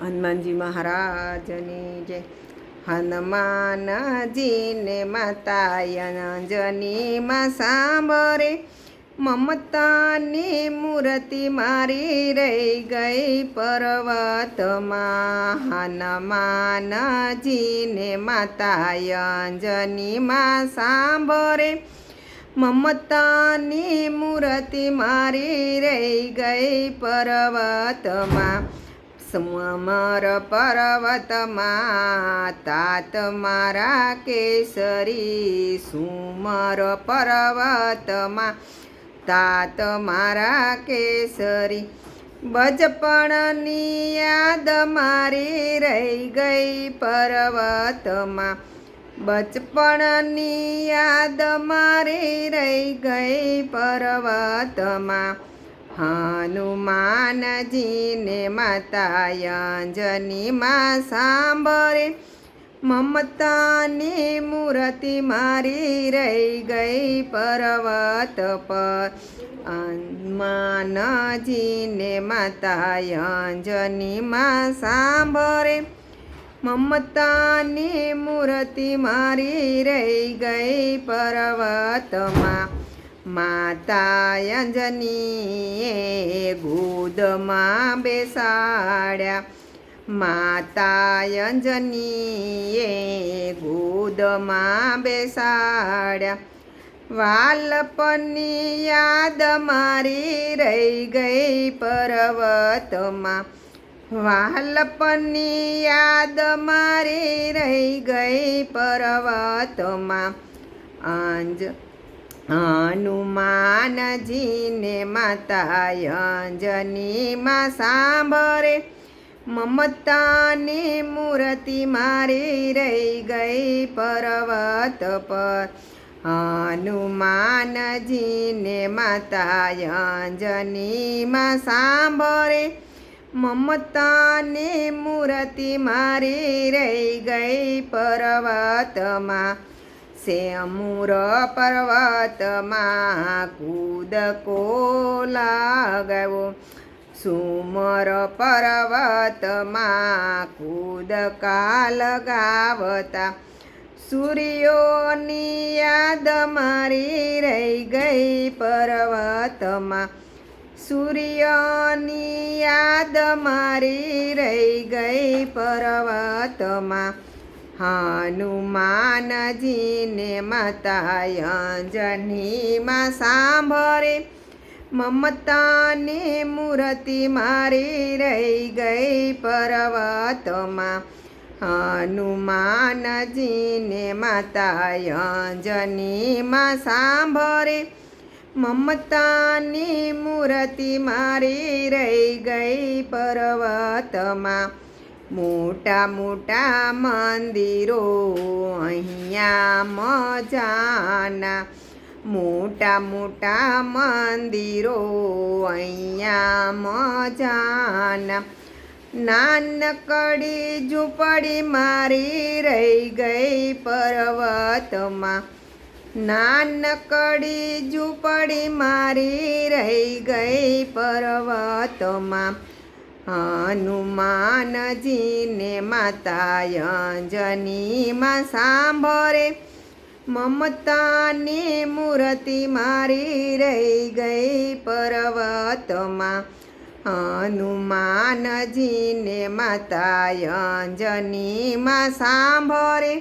હનુમાનજી મહારાજની જય. હનુમાનજીને માતા અંજનીમાં સાંભરે, મમતાની મૂર્તિ મારી રહી ગઈ પર્વતમાં. હનુમાનજીને માતા અંજનીમાં સાંભરે, મમતાની મૂર્તિ મારી રહી ગઈ પર્વતમાં. સમર પર્વતમાં તાત મારા કેસરી, સુમર પર્વતમાં તાત મારા કેસરી. બચપણની યાદ મારી રહી ગઈ પર્વતમાં, બચપણની યાદ મારી રહી ગઈ પર્વતમાં. હનુમાનજીને માતા અંજનીમાં સાંભરે, મમતાની મૂર્તિ મારી રહી ગઈ પર્વત પર. હનુમાનજીને માતા અંજનીમાં સાંભરે, મમતાની મૂર્તિ મારી રહી ગઈ પર્વતમાં. માતા અંજનીએ ગોદમાં બેસાડ્યા, માતા અંજનીએ ગોદમાં બેસાડ્યા. વાલપણની યાદ મારી રહી ગઈ પર્વતમાં, વાલપણની યાદ મારી રહી ગઈ પર્વતમાં. હનુમાનજીને માતા અંજનીમાં સાંભરે, મમતાની મૂર્તિ મારી રહી ગઈ પર્વત પર. હનુમાનજીને માતા અંજનીમાં સાંભરે, મમતાની મૂર્તિ મારી રહી ગઈ પર્વતમાં. સેમુર પર્વતમાં કૂદકો લગાવ્યો, સુમર પર્વતમાં કૂદકા લગાવતા. સૂર્યોની યાદ મારી રહી ગઈ પર્વતમાં, સૂર્યની યાદ મારી રહી ગઈ પર્વતમાં. હનુમાનજીને માતા અંજનીમાં સાંભરે, મમતાની મૂર્તિ મારી રહી ગઈ પર્વતમાં. હનુમાનજીને માતા અંજનીમાં સાંભરે, મમતાની મૂર્તિ મારી રહી ગઈ પર્વતમાં. મોટા મોટા મંદિરો અહીંયા મજાના, મોટા મોટા મંદિરો અહીંયા મજાના. નાનકડી ઝૂંપડી મારી રહી ગઈ પર્વતમાં, નાનકડી ઝૂંપડી મારી રહી ગઈ પર્વતમાં. હનુમાનજીને માતા અંજનીમાં સાંભરે, મમતાની મૂર્તિ મારી રહી ગઈ પર્વતમાં. હનુમાનજીને માતા અંજનીમાં સાંભરે,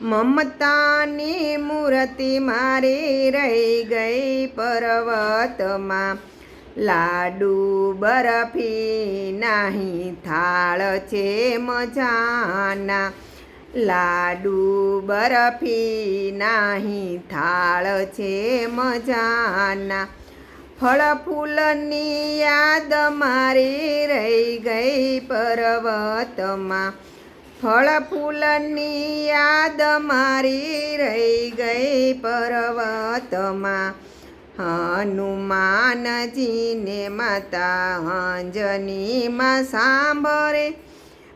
મમતાની મૂર્તિ મારી રહી ગઈ પર્વતમાં. લાડુ બરફી નાહી થાળ છે મજાના, લાડુ બરફી નાહી થાળ છે મજાના. ફળ ફૂલની યાદ મારી રહી ગઈ પર્વતમાં, ફળ ફૂલની યાદ મારી રહી ગઈ પર્વતમાં. હનુમાનજીને માતા અંજનીમાં સાંભરે,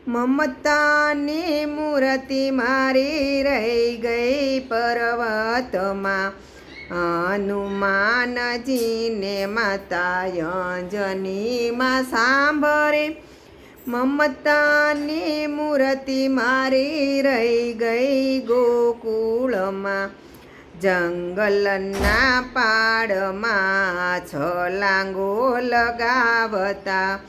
મમતાની મૂર્તિ મારી રહી ગઈ પર્વતમાં. હનુમાનજીને માતા અંજનીમાં સાંભરે, મમતાની મૂર્તિ મારી રહી ગઈ ગોકુળમાં. જંગલના પાડમાં છલાંગો લગાવતા,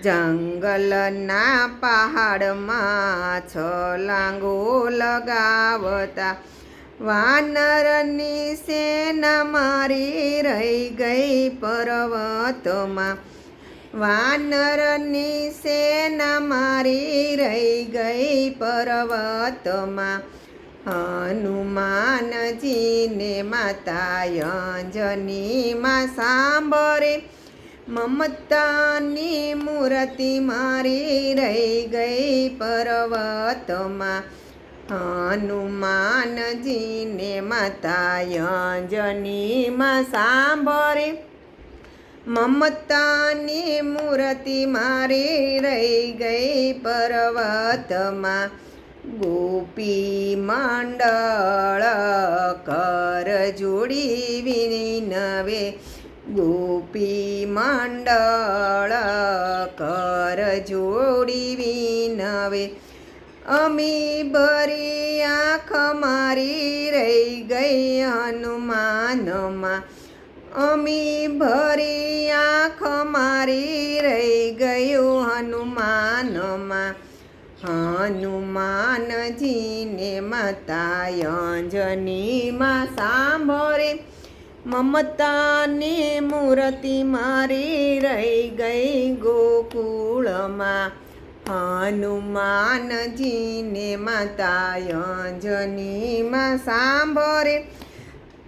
જંગલના પહાડમાં છલાંગો લગાવતા. વાનરની સેના મારી રહી ગઈ પર્વતમાં, વાનરની સેના મારી રહી ગઈ પર્વતમાં. હનુમાનજીને માતા અંજનીમાં સાંભળે, મમતાની મૂર્તિ મારી રહી ગઈ પર્વતમાં. હનુમાનજીને માતા અંજનીમાં સાંભળે, મમતાની મૂર્તિ મારી રહી ગઈ પર્વતમાં. ગોપી મંડળ કર જોડી વિનવે, ગોપી મંડળ કર જોડી વિનવે. અમી ભરી આંખ મારી રહી ગઈ હનુમાનમાં, અમી ભરી આંખ મારી રહી ગયું હનુમાનમાં. હનુમાનજીને માતા અંજનીમાં સાંભળે, મમતાની મૂર્તિ મારી રહી ગઈ ગોકુળમાં. હનુમાનજીને માતા અંજનીમાં સાંભળે,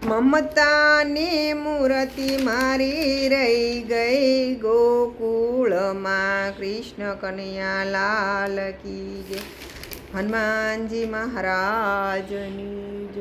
મમતાની મૂર્તિ મારી રહી ગઈ ગોકુળમાં. કૃષ્ણ કનૈયા લાલ કી જય. હનુમાનજી મહારાજની જય.